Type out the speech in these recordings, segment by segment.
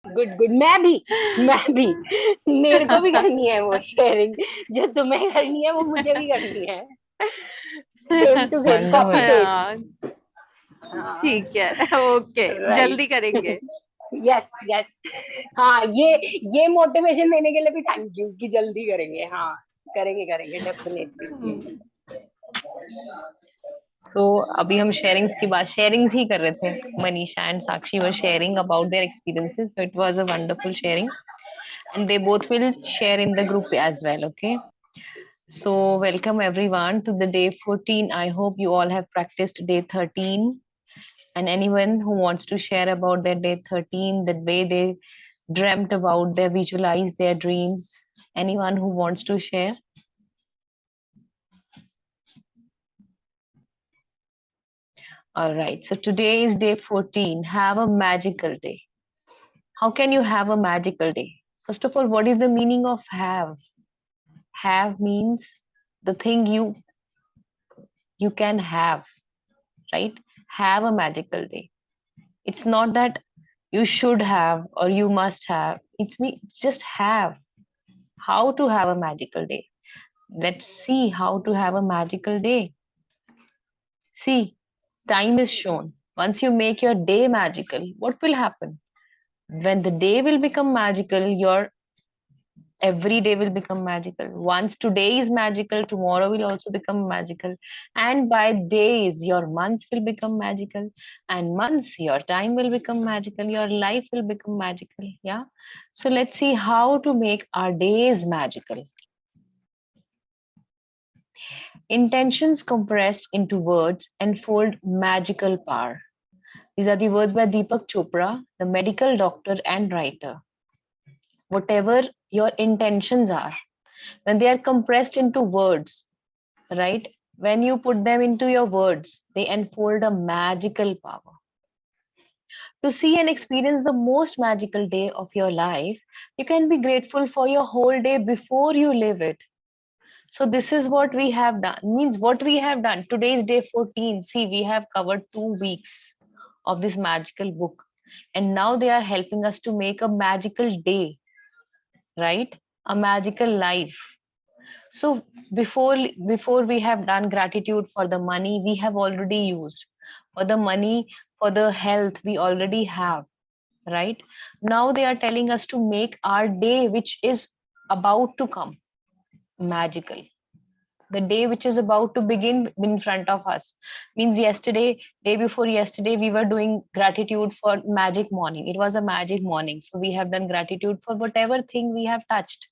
Good good. मैं भी मेरे को भी करनी है वो शेयरिंग। जो तुम्हें करनी है वो मुझे भी करनी है। Same to same, copy wonderful. Paste. हाँ हाँ। ठीक है। Okay, right. जल्दी करेंगे। Yes yes. हाँ, ये मोटिवेशन देने के लिए भी थैंक यू कि जल्दी करेंगे। हाँ, करेंगे करेंगे डेफिनेटली। हम्म, सो अभी हम शेयरिंग्स ही कर रहे थे। Manisha and Sakshi were sharing about their experiences, so it was a wonderful sharing and they both will share in the group as well. Okay, so welcome everyone to the day 14. I hope you all have practiced day 13, and anyone who wants to share about their day 13, the way they dreamt about, they visualize their dreams. Anyone who wants to share? All right, so today is day 14. Have a magical day. How can you have a magical day? First of all, what is the meaning of have? Have means the thing you can have, right? Have a magical day. It's not that you should have or you must have. It's me, just have. How to have a magical day? Let's see how to have a magical day. See, time is shown. Once you make your day magical, what will happen? When the day will become magical, your every day will become magical. Once today is magical, tomorrow will also become magical. And by days, your months will become magical. And months, your time will become magical. Your life will become magical. Yeah. So let's see how to make our days magical. Intentions compressed into words enfold magical power. These are the words by Deepak Chopra, the medical doctor and writer. Whatever your intentions are, when they are compressed into words, right? When you put them into your words, they unfold a magical power. To see and experience the most magical day of your life, you can be grateful for your whole day before you live it. So this is what we have done. Means what we have done. Today is day 14. See, we have covered 2 weeks of this magical book. And now they are helping us to make a magical day, right? A magical life. So before we have done gratitude for the money we have already used, for the money, for the health we already have, right? Now they are telling us to make our day which is about to come magical. The day which is about to begin in front of us, means yesterday, day before yesterday, we were doing gratitude for magic morning. It was a magic morning, so we have done gratitude for whatever thing we have touched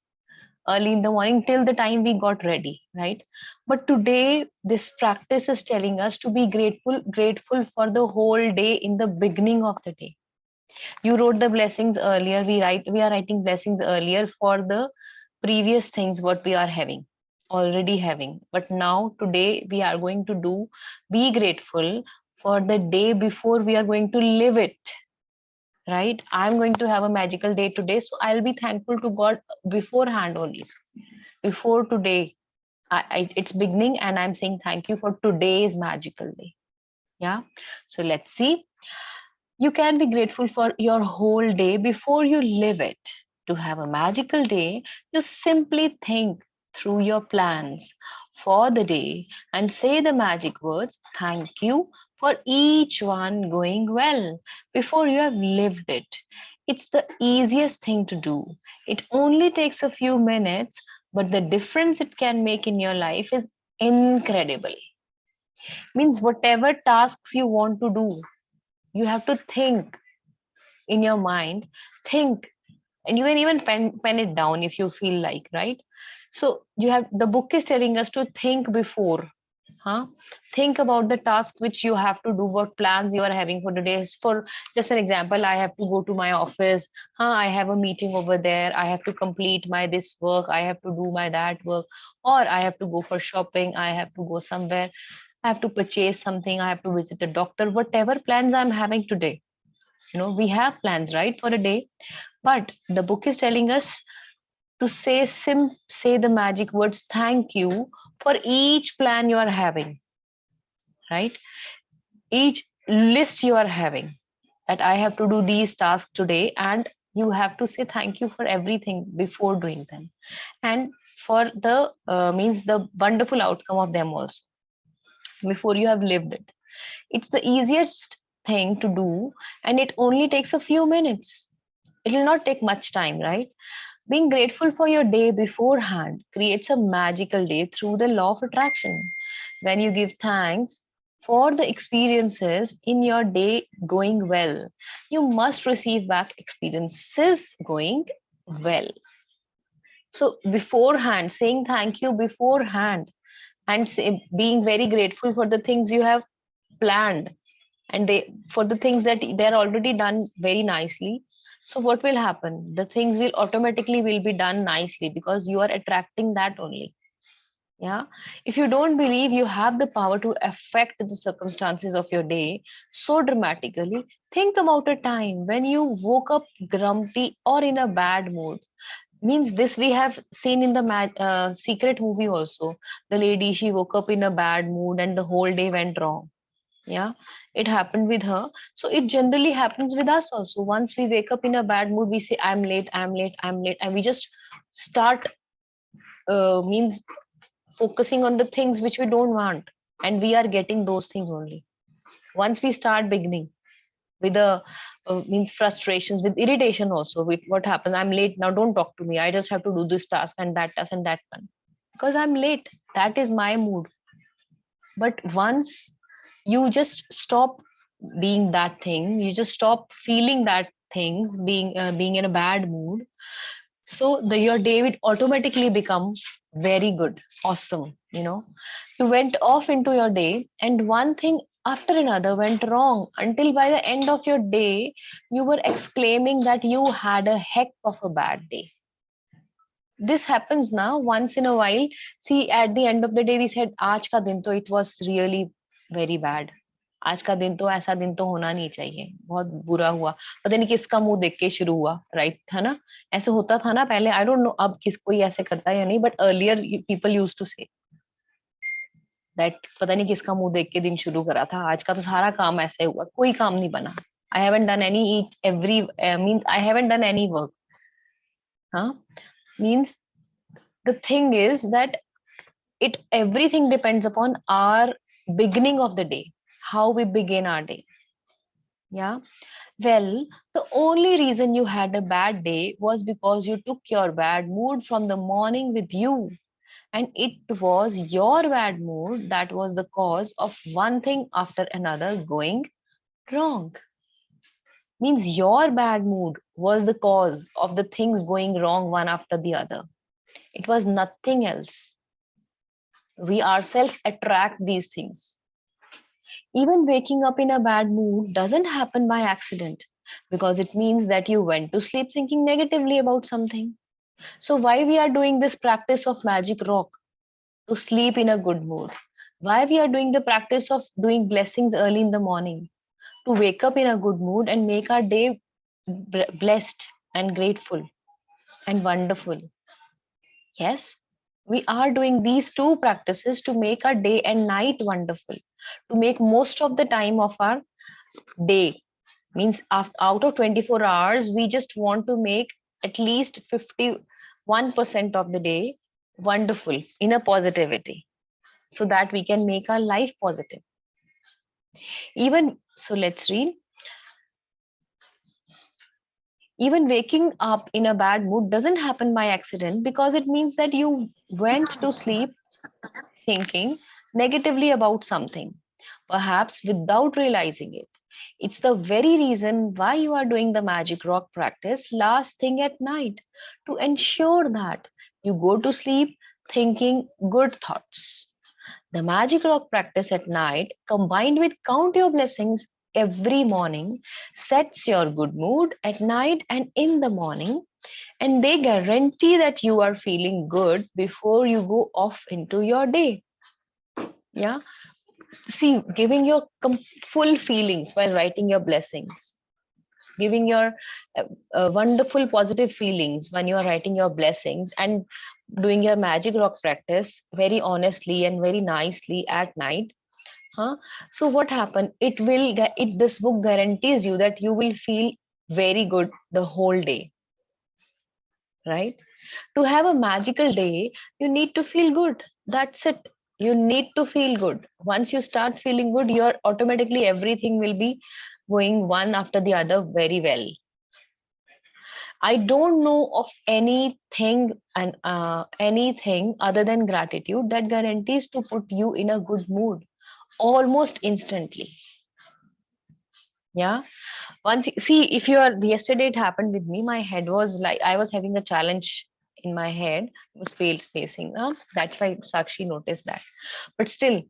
early in the morning till the time we got ready, right? But today this practice is telling us to be grateful for the whole day in the beginning of the day. You wrote the blessings earlier, we are writing blessings earlier for the previous things what we are having, already having. But now today we are going to do, be grateful for the day before we are going to live it, right? I'm going to have a magical day today, so I'll be thankful to God beforehand only, before today. It's beginning and I'm saying thank you for today's magical day. Yeah. So let's see. You can be grateful for your whole day before you live it. To have a magical day, you simply think through your plans for the day and say the magic words, thank you for each one going well before you have lived it. It's the easiest thing to do. It only takes a few minutes, but the difference it can make in your life is incredible. Means whatever tasks you want to do, you have to think in your mind, think, and you can even pen it down if you feel like, right? So you have, the book is telling us to think before, huh? Think about the task which you have to do, what plans you are having for today. For just an example, I have to go to my office, huh? I have a meeting over there, I have to complete my this work, I have to do my that work, or I have to go for shopping, I have to go somewhere, I have to purchase something, I have to visit a doctor. Whatever plans I'm having today, we have plans, right, for a day. But the book is telling us to say the magic words thank you for each plan you are having, right? Each list you are having, that I have to do these tasks today, and You have to say thank you for everything before doing them, and for the means the wonderful outcome of them also before you have lived it. It's the easiest thing to do, and it only takes a few minutes. It will not take much time, right? Being grateful for your day beforehand creates a magical day through the law of attraction. When you give thanks for the experiences in your day going well, you must receive back experiences going well. So, beforehand, saying thank you beforehand and being very grateful for the things you have planned, and they for the things that they're already done very nicely. So what will happen, the things will automatically will be done nicely because you are attracting that only. Yeah, if you don't believe you have the power to affect the circumstances of your day so dramatically, think about a time when you woke up grumpy or in a bad mood. Means this we have seen in the secret movie also. The lady, she woke up in a bad mood and the whole day went wrong. Yeah, it happened with her. So it generally happens with us also. Once we wake up in a bad mood, we say, I'm late, I'm late, I'm late. And we just start, means focusing on the things which we don't want. And we are getting those things only. Once we start beginning with the means frustrations, with irritation also, with what happens, I'm late now, don't talk to me. I just have to do this task and that task and that one. Because I'm late. That is my mood. But once you just stop being that thing, you just stop feeling that things, being in a bad mood, so your day will automatically become very good, awesome. You went off into your day and one thing after another went wrong until by the end of your day you were exclaiming that you had a heck of a bad day. This happens now once in a while. See, at the end of the day we said, आज का दिन तो it was really very bad. आज का दिन तो ऐसा दिन तो होना नहीं चाहिए, बहुत बुरा हुआ, पता नहीं किसका मुंह देख के शुरू हुआ, राइट था ना? ऐसे होता था ना पहले, आई डोंट नो अब किस कोई ऐसे करता है या नहीं, but earlier people use to say that पता नहीं किसका मुंह देख के दिन शुरू करा था, आज का तो सारा काम ऐसे हुआ, कोई काम नहीं बना. I haven't done any every means I haven't done any work. हाँ, means the thing is that it everything depends upon our beginning of the day, how we begin our day. Yeah, well, the only reason you had a bad day was because you took your bad mood from the morning with you, and it was your bad mood that was the cause of one thing after another going wrong. Means your bad mood was the cause of the things going wrong one after the other. It was nothing else. We ourselves attract these things. Even waking up in a bad mood doesn't happen by accident, because it means that you went to sleep thinking negatively about something. So why we are doing this practice of magic rock? To sleep in a good mood. Why we are doing the practice of doing blessings early in the morning? To wake up in a good mood and make our day blessed and grateful and wonderful. Yes, we are doing these two practices to make our day and night wonderful, to make most of the time of our day. Means out of 24 hours, we just want to make at least 51% of the day wonderful in a positivity, so that we can make our life positive. Even so, let's read. Even waking up in a bad mood doesn't happen by accident, because it means that you went to sleep thinking negatively about something, perhaps without realizing it. It's the very reason why you are doing the magic rock practice last thing at night, to ensure that you go to sleep thinking good thoughts. The magic rock practice at night, combined with count your blessings every morning, sets your good mood at night and in the morning, and they guarantee that you are feeling good before you go off into your day. Yeah, see, giving your full feelings while writing your blessings, giving your wonderful positive feelings when you are writing your blessings, and doing your magic rock practice very honestly and very nicely at night. Huh? So what happened, it will get it this book guarantees you that you will feel very good the whole day, right? To have a magical day, you need to feel good. That's it. You need to feel good. Once you start feeling good, you're automatically everything will be going one after the other very well. I don't know of anything and anything other than gratitude that guarantees to put you in a good mood almost instantly. Yeah. Once see, if you are yesterday, it happened with me. My head was like I was having a challenge in my head. It was facing. That's why Sakshi noticed that. But still,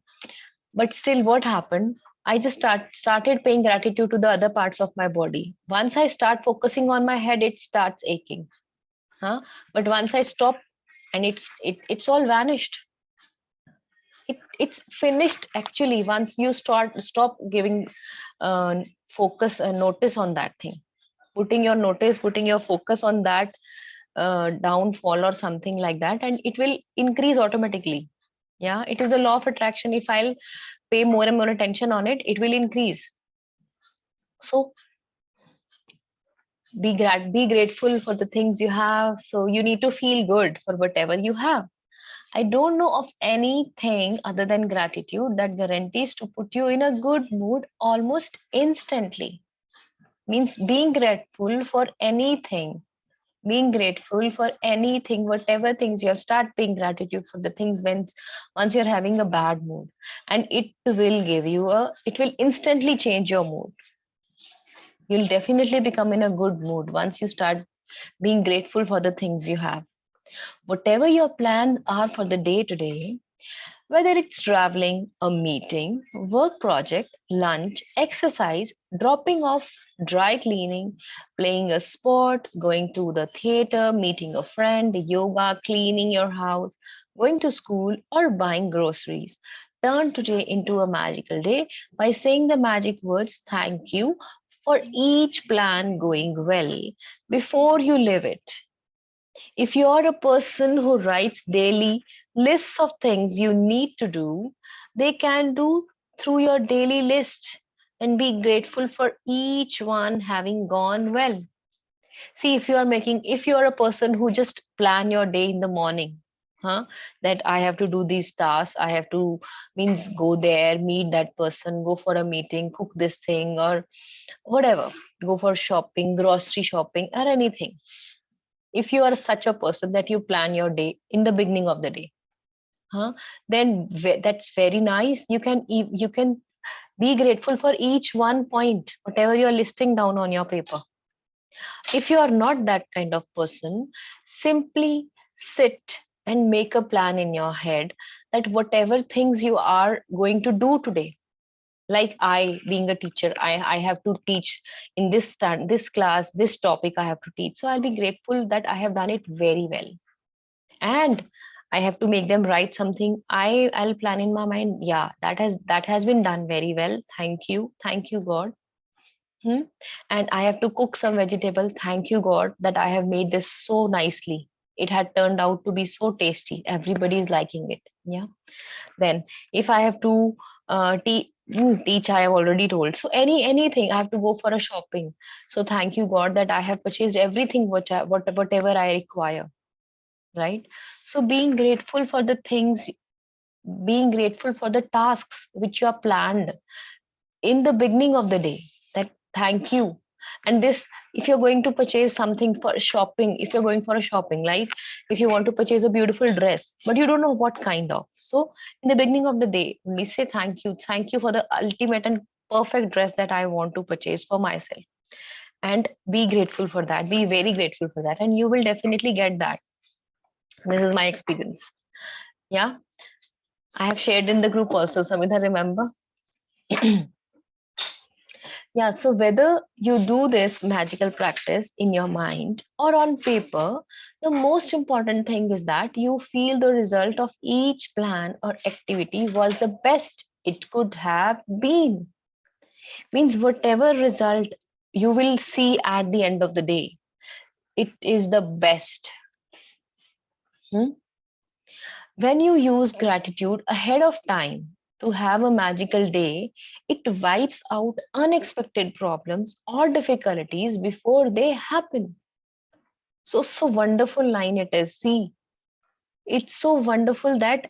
what happened? I just started paying gratitude to the other parts of my body. Once I start focusing on my head, it starts aching. But once I stop, and it's all vanished. It's finished actually. Once you stop giving focus notice on that thing, putting your focus on that downfall or something like that, and it will increase automatically. Yeah, it is a law of attraction. If I'll pay more and more attention on it, it will increase. So be grateful for the things you have. So you need to feel good for whatever you have. I don't know of anything other than gratitude that guarantees to put you in a good mood almost instantly. Means being grateful for anything, whatever things you have, start being gratitude for the things when once you're having a bad mood, and it will instantly change your mood. You'll definitely become in a good mood once you start being grateful for the things you have. Whatever your plans are for the day today, whether it's traveling, a meeting, work project, lunch, exercise, dropping off, dry cleaning, playing a sport, going to the theater, meeting a friend, yoga, cleaning your house, going to school, or buying groceries. Turn today into a magical day by saying the magic words thank you for each plan going well before you live it. If you're a person who writes daily lists of things you need to do, they can do through your daily list and be grateful for each one having gone well. See, if you are a person who just plan your day in the morning, that I have to do these tasks, I have to means go there, meet that person, go for a meeting, cook this thing, or whatever, go for shopping, grocery shopping, or anything. If you are such a person that you plan your day in the beginning of the day, then that's very nice. You can be grateful for each one point whatever you're listing down on your paper. If you are not that kind of person, simply sit and make a plan in your head that whatever things you are going to do today, like I being a teacher, I have to teach in this class, this topic I have to teach, so I'll be grateful that I have done it very well. And I have to make them write something, I'll plan in my mind, yeah, that has been done very well, thank you God. Hmm? And I have to cook some vegetable, thank you God that I have made this so nicely, it had turned out to be so tasty, everybody is liking it. Yeah. Then if I have to teach, I have already told, so anything, I have to go for a shopping, so thank you God that I have purchased everything whatever I require, right? So being grateful for the tasks which you are planned in the beginning of the day, that thank you. And this, if you're going to purchase something for shopping, if you're going for a shopping, like if you want to purchase a beautiful dress but you don't know what kind of, so in the beginning of the day we say thank you for the ultimate and perfect dress that I want to purchase for myself, and be grateful for that, be very grateful for that, and you will definitely get that. This is my experience. Yeah, I have shared in the group also, Samita, remember? Yeah, so whether you do this magical practice in your mind or on paper, the most important thing is that you feel the result of each plan or activity was the best it could have been. Means whatever result you will see at the end of the day, it is the best. Hmm? When you use gratitude ahead of time, to have a magical day, it wipes out unexpected problems or difficulties before they happen. So wonderful line it is. See, it's so wonderful that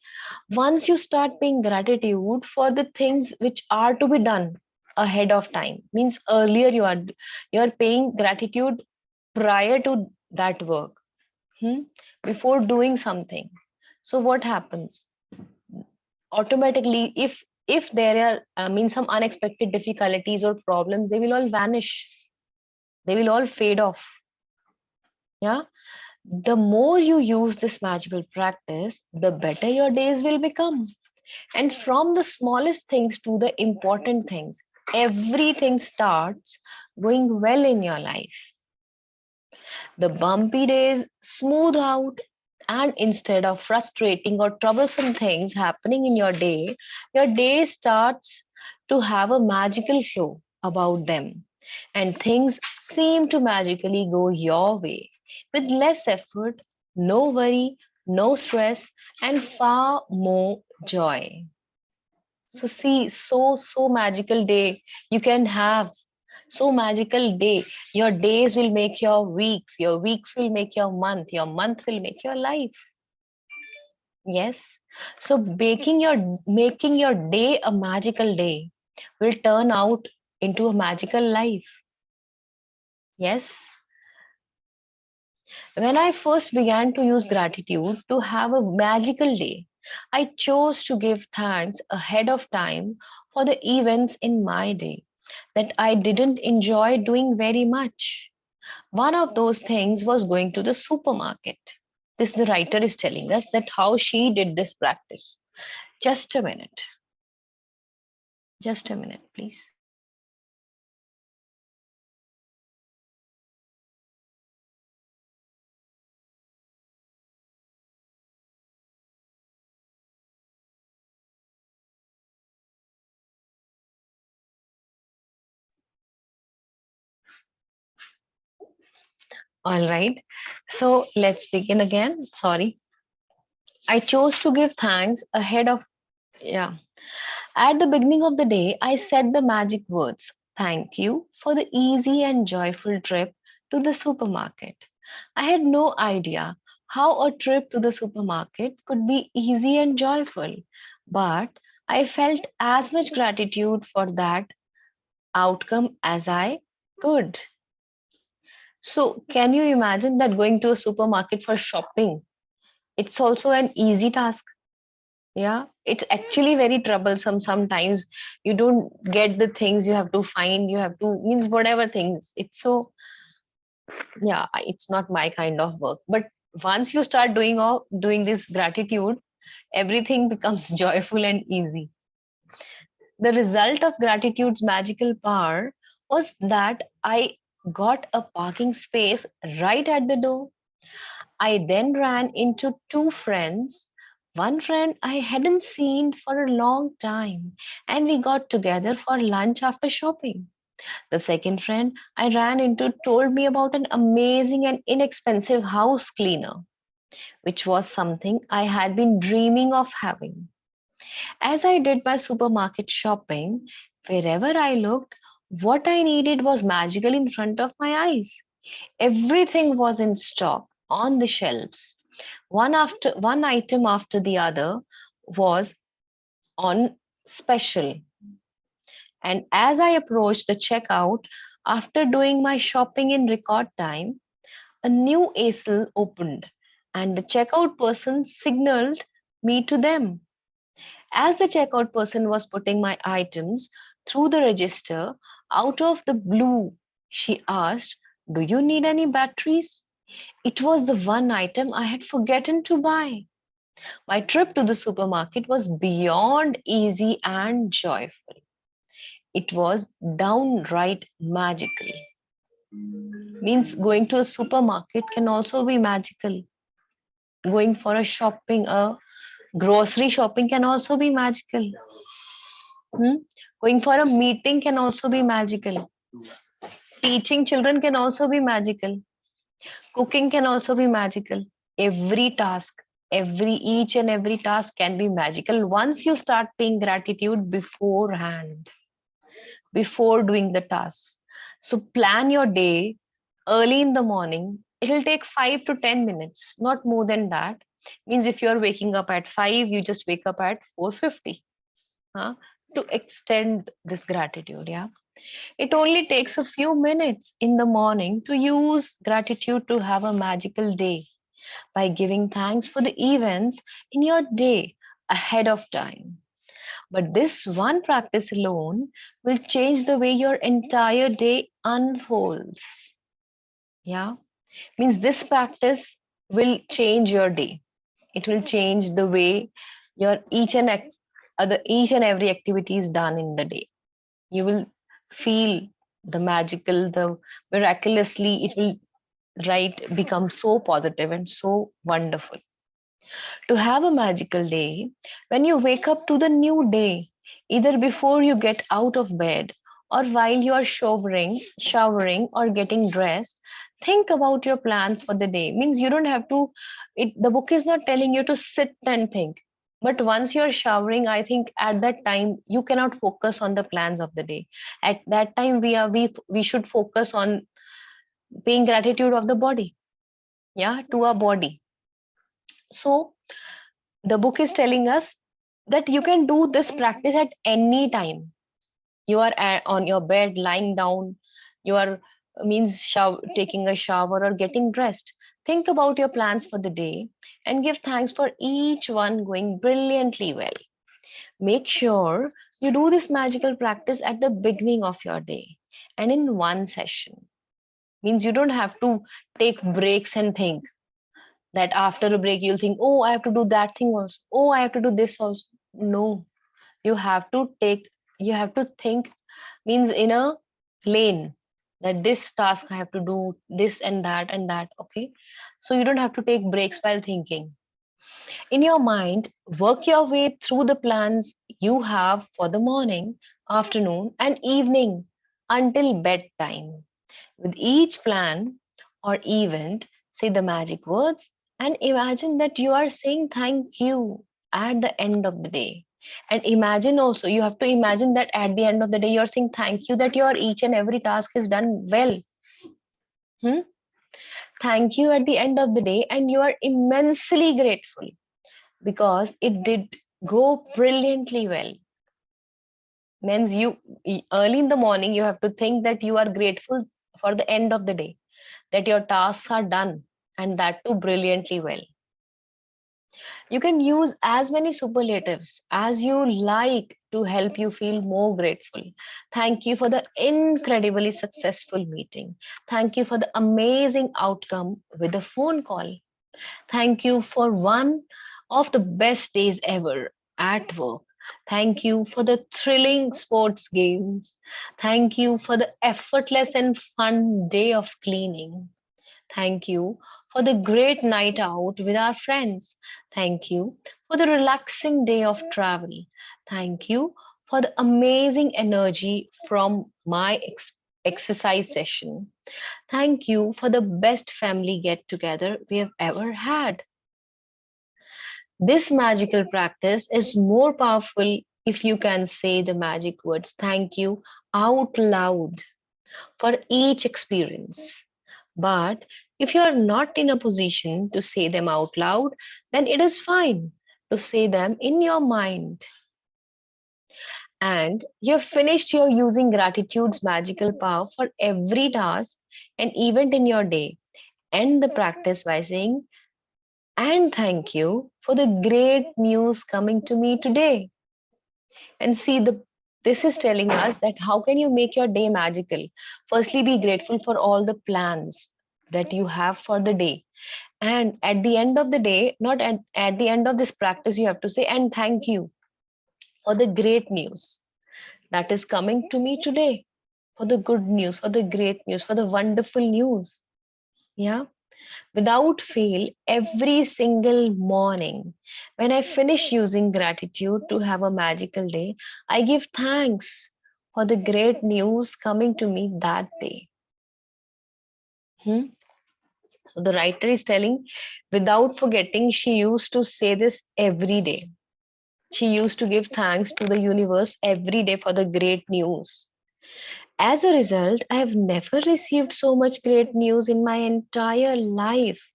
once you start paying gratitude for the things which are to be done ahead of time, means earlier you are paying gratitude prior to that work, hmm, before doing something. So what happens? Automatically, if there are some unexpected difficulties or problems, they will all vanish, they will all fade off. Yeah, the more you use this magical practice, the better your days will become. And from the smallest things to the important things, everything starts going well in your life. The bumpy days smooth out, and instead of frustrating or troublesome things happening in your day starts to have a magical flow about them. And things seem to magically go your way with less effort, no worry, no stress, and far more joy. So, see, so magical day you can have, so magical day. Your days will make your weeks will make your month will make your life. Yes. So making your day a magical day will turn out into a magical life. Yes. When I first began to use gratitude to have a magical day, I chose to give thanks ahead of time for the events in my day that I didn't enjoy doing very much. One of those things was going to the supermarket. This the writer is telling us that how she did this practice. Just a minute. Just a minute, please. All right. So let's begin again. Sorry. I chose to give thanks ahead of, yeah. At the beginning of the day, I said the magic words, thank you for the easy and joyful trip to the supermarket. I had no idea how a trip to the supermarket could be easy and joyful, but I felt as much gratitude for that outcome as I could. So, can you imagine that going to a supermarket for shopping? It's also an easy task. Yeah, it's actually very troublesome sometimes. You don't get the things you have to find, you have to, means whatever things. It's so, yeah, it's not my kind of work. But once you start doing this gratitude, everything becomes joyful and easy. The result of gratitude's magical power was that I got a parking space right at the door. I then ran into two friends. One friend I hadn't seen for a long time, and we got together for lunch after shopping. The second friend I ran into told me about an amazing and inexpensive house cleaner, which was something I had been dreaming of having. As I did my supermarket shopping, wherever I looked, what I needed was magical in front of my eyes. Everything was in stock on the shelves. One item after the other was on special. And as I approached the checkout, after doing my shopping in record time, a new aisle opened and the checkout person signaled me to them. As the checkout person was putting my items through the register, out of the blue, she asked, do you need any batteries? It was the one item I had forgotten to buy. My trip to the supermarket was beyond easy and joyful. It was downright magical. Means going to a supermarket can also be magical. Going for a grocery shopping can also be magical. Hmm? Going for a meeting can also be magical. Teaching children can also be magical. Cooking can also be magical. Every task. Each and every task can be magical once you start paying gratitude beforehand, before doing the task. So plan your day early in the morning. It'll take 5 to 10 minutes, not more than that. Means if you're waking up at 5, you just wake up at 4:50, huh? To extend this gratitude. Yeah. It only takes a few minutes in the morning to use gratitude to have a magical day by giving thanks for the events in your day ahead of time. But this one practice alone will change the way your entire day unfolds. Yeah, means this practice will change your day. It will change the way your each and every activity is done in the day. You will feel the magical, the miraculously. It will become so positive and so wonderful. To have a magical day, when you wake up to the new day, either before you get out of bed or while you are showering or getting dressed, think about your plans for the day. Means you don't have to, the book is not telling you to sit and think. But once you're showering, I think at that time you cannot focus on the plans of the day. At that time, we should focus on paying gratitude of the body, yeah, to our body. So the book is telling us that you can do this practice at any time. You are on your bed lying down, you are taking a shower or getting dressed. Think about your plans for the day and give thanks for each one going brilliantly well. Make sure you do this magical practice at the beginning of your day and in one session. Means you don't have to take breaks and think that after a break you'll think, oh, I have to do that thing also, oh, I have to do this also. No, you have to think, means in a lane, that this task I have to do this and that and that. Okay, so you don't have to take breaks while thinking. In your mind, work your way through the plans you have for the morning, afternoon and evening until bedtime. With each plan or event, say the magic words and imagine that you are saying thank you at the end of the day. And imagine also, you have to imagine that at the end of the day, you're saying thank you that your each and every task is done well. Hmm? Thank you at the end of the day, and you are immensely grateful because it did go brilliantly well. Means early in the morning, you have to think that you are grateful for the end of the day, that your tasks are done and that too brilliantly well. You can use as many superlatives as you like to help you feel more grateful. Thank you for the incredibly successful meeting. Thank you for the amazing outcome with a phone call. Thank you for one of the best days ever at work. Thank you for the thrilling sports games. Thank you for the effortless and fun day of cleaning. Thank you for the great night out with our friends. Thank you for the relaxing day of travel. Thank you for the amazing energy from my exercise session. Thank you for the best family get together we have ever had. This magical practice is more powerful if you can say the magic words thank you out loud for each experience. But if you are not in a position to say them out loud, then it is fine to say them in your mind. And you have finished your using gratitude's magical power for every task and event in your day. End the practice by saying, and thank you for the great news coming to me today. And see, this is telling us that how can you make your day magical? Firstly, be grateful for all the plans that you have for the day. And at the end of the day, not at the end of this practice, you have to say, and thank you for the great news that is coming to me today, for the good news, for the great news, for the wonderful news. Yeah. Without fail, every single morning, when I finish using gratitude to have a magical day, I give thanks for the great news coming to me that day. Hmm? So the writer is telling, without forgetting, she used to say this every day. She used to give thanks to the universe every day for the great news. As a result, I have never received so much great news in my entire life.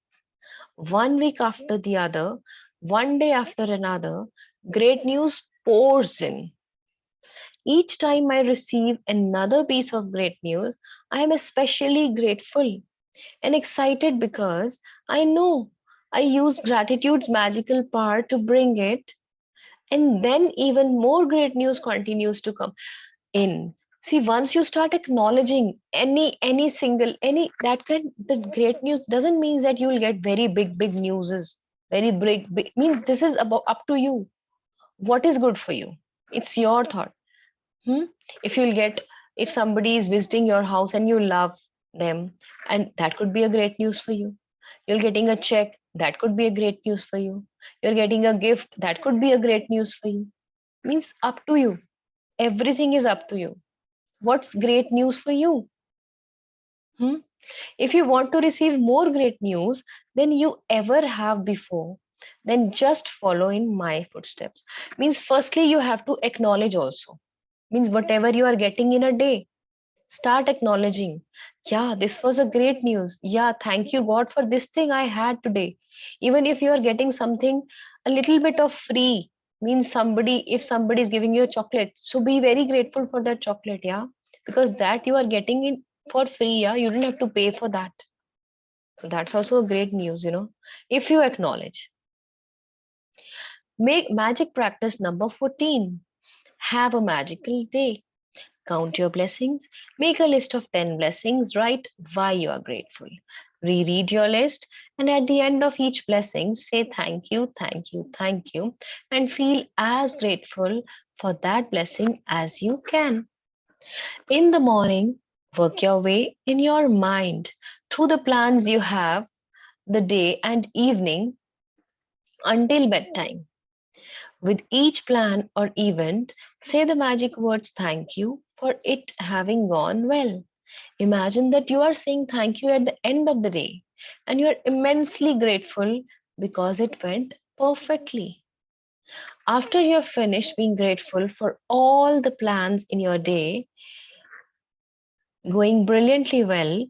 One week after the other, one day after another, great news pours in. Each time I receive another piece of great news, I am especially grateful and excited because I know I use gratitude's magical power to bring it, and then even more great news continues to come in. See, once you start acknowledging any single any that kind, the great news doesn't mean that you will get very big newses, very big means this is about up to you. What is good for you? It's your thought. Hmm? If you'll get, if somebody is visiting your house and you love them, and that could be a great news for you. You're getting a check, that could be a great news for you. You're getting a gift, that could be a great news for you. Means up to you. Everything is up to you. What's great news for you? Hmm? If you want to receive more great news than you ever have before, then just follow in my footsteps. Means firstly, you have to acknowledge also. Means whatever you are getting in a day, start acknowledging. Yeah, this was a great news. Yeah, thank you God for this thing I had today. Even if you are getting something a little bit of free, means somebody, if somebody is giving you a chocolate, so be very grateful for that chocolate. Yeah, because that you are getting it for free. Yeah, you don't have to pay for that. So that's also a great news, if you acknowledge. Make magic practice number 14. Have a magical day. Count your blessings. Make a list of 10 blessings. Write why you are grateful. Reread your list, and at the end of each blessing, say thank you, thank you, thank you, and feel as grateful for that blessing as you can. In the morning, work your way in your mind through the plans you have the day and evening until bedtime. With each plan or event, say the magic words thank you for it having gone well. Imagine that you are saying thank you at the end of the day and you are immensely grateful because it went perfectly. After you have finished being grateful for all the plans in your day going brilliantly well,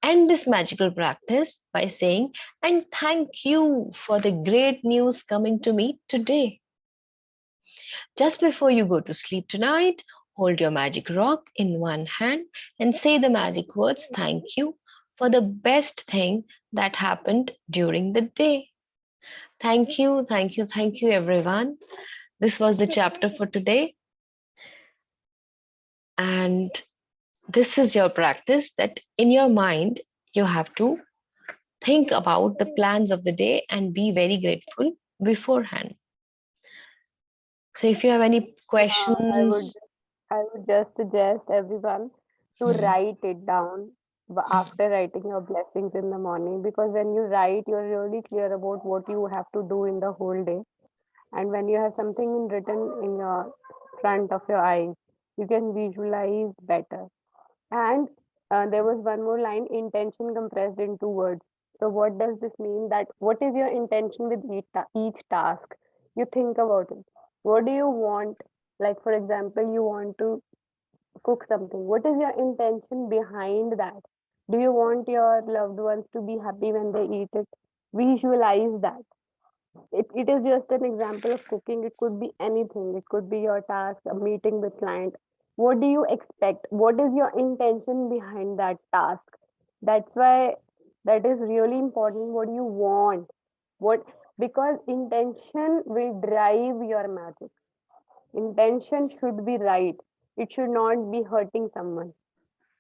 end this magical practice by saying, and thank you for the great news coming to me today. Just before you go to sleep tonight, hold your magic rock in one hand and say the magic words thank you for the best thing that happened during the day. Thank you, thank you, thank you, everyone. This was the chapter for today. And this is your practice that in your mind, you have to think about the plans of the day and be very grateful beforehand. So if you have any I would questions, I would just suggest everyone to hmm, write it down after writing your blessings in the morning, because when you write, you're really clear about what you have to do in the whole day. And when you have something in written in your front of your eyes, you can visualize better. And there was one more line, intention compressed into words. So, what does this mean? That what is your intention with each task? You think about it. What do you want? Like, for example, you want to cook something. What is your intention behind that? Do you want your loved ones to be happy when they eat it? Visualize that. It is just an example of cooking. It could be anything. It could be your task, a meeting with client. What do you expect? What is your intention behind that task? That's why that is really important. What do you want? What, because intention will drive your magic. Intention should be right. It should not be hurting someone.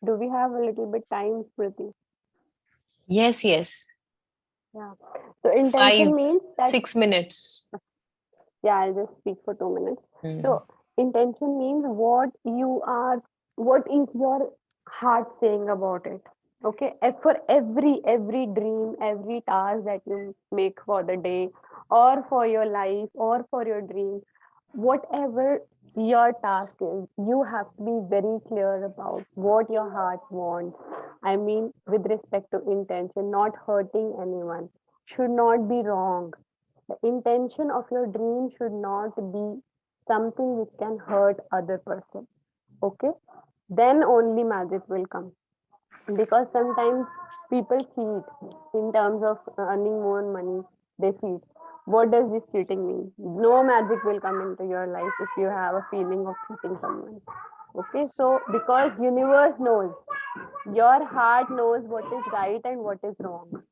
Do we have a little bit time, Smriti? yes, yes, Yeah. So intention five, means that, 6 minutes. yeah, I'll just speak for 2 minutes. Hmm. So intention means what is your heart saying about it? Okay. For every dream, every task that you make for the day, or for your life, or for your dream, whatever, your task is you have to be very clear about what your heart wants. I mean, with respect to intention, not hurting anyone should not be wrong. The intention of your dream should not be something which can hurt other person. Okay? Then only magic will come. Because sometimes people cheat in terms of earning more money. They cheat. What does this cheating mean? No magic will come into your life if you have a feeling of cheating someone. Okay, so because universe knows, your heart knows what is right and what is wrong.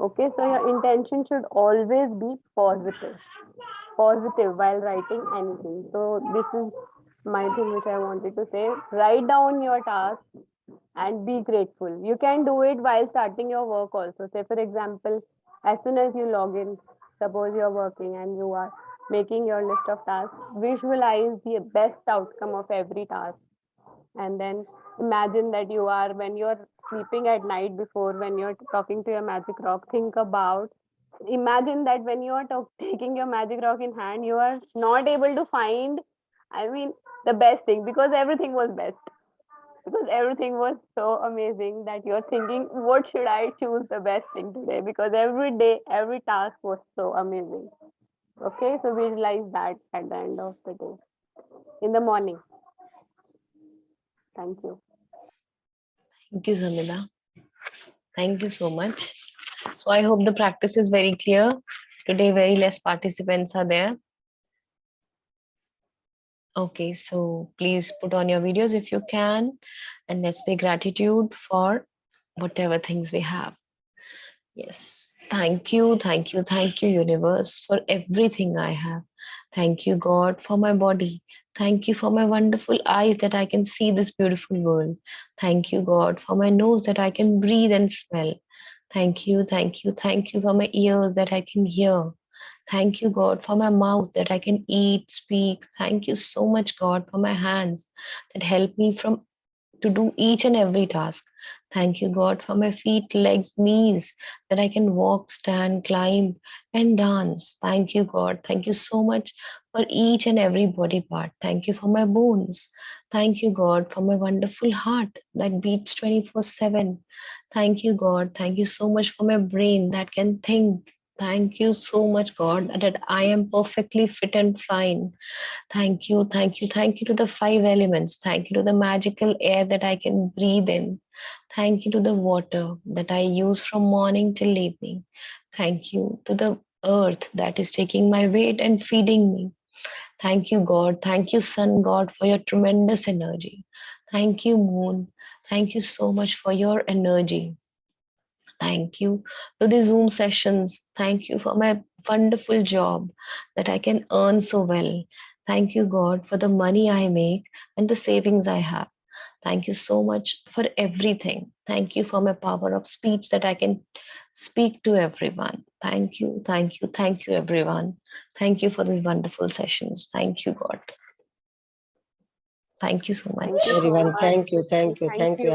Okay, so your intention should always be positive while writing anything. So this is my thing which I wanted to say. Write down your task and be grateful. You can do it while starting your work also. Say, for example, as soon as you log in, suppose you're working and you are making your list of tasks, visualize the best outcome of every task. And then imagine that you are, when you're sleeping at night before, when you're talking to your magic rock, think about, imagine that when you are taking your magic rock in hand, you are not able to find, I mean, the best thing because everything was best, because everything was so amazing that you're thinking, what should I choose the best thing today? Because every day, every task was so amazing. Okay, so visualize that at the end of the day, in the morning. Thank you. Thank you, Samida. Thank you so much. So I hope the practice is very clear. Today, very less participants are there. Okay, so please put on your videos if you can, and let's pay gratitude for whatever things we have. Yes. Thank you, thank you, thank you, universe, for everything I have. Thank you, God, for my body. Thank you for my wonderful eyes that I can see this beautiful world. Thank you, God, for my nose that I can breathe and smell. Thank you, thank you, thank you for my ears that I can hear. Thank you, God, for my mouth that I can eat, speak. Thank you so much, God, for my hands that help me from to do each and every task. Thank you, God, for my feet, legs, knees that I can walk, stand, climb, and dance. Thank you, God. Thank you so much for each and every body part. Thank you for my bones. Thank you, God, for my wonderful heart that beats 24/7. Thank you, God. Thank you so much for my brain that can think. Thank you so much, God, that I am perfectly fit and fine. Thank you, thank you, thank you to the five elements. Thank you to the magical air that I can breathe in. Thank you to the water that I use from morning till evening. Thank you to the earth that is taking my weight and feeding me. Thank you, God. Thank you, Sun God, for your tremendous energy. Thank you, Moon. Thank you so much for your energy. Thank you to the Zoom sessions. Thank you for my wonderful job that I can earn so well. Thank you, God, for the money I make and the savings I have. Thank you so much for everything. Thank you for my power of speech that I can speak to everyone. Thank you, everyone. Thank you for these wonderful sessions. Thank you, God. Thank you so Thank much. you so Everyone, much. thank you, thank you, Thank thank you. you.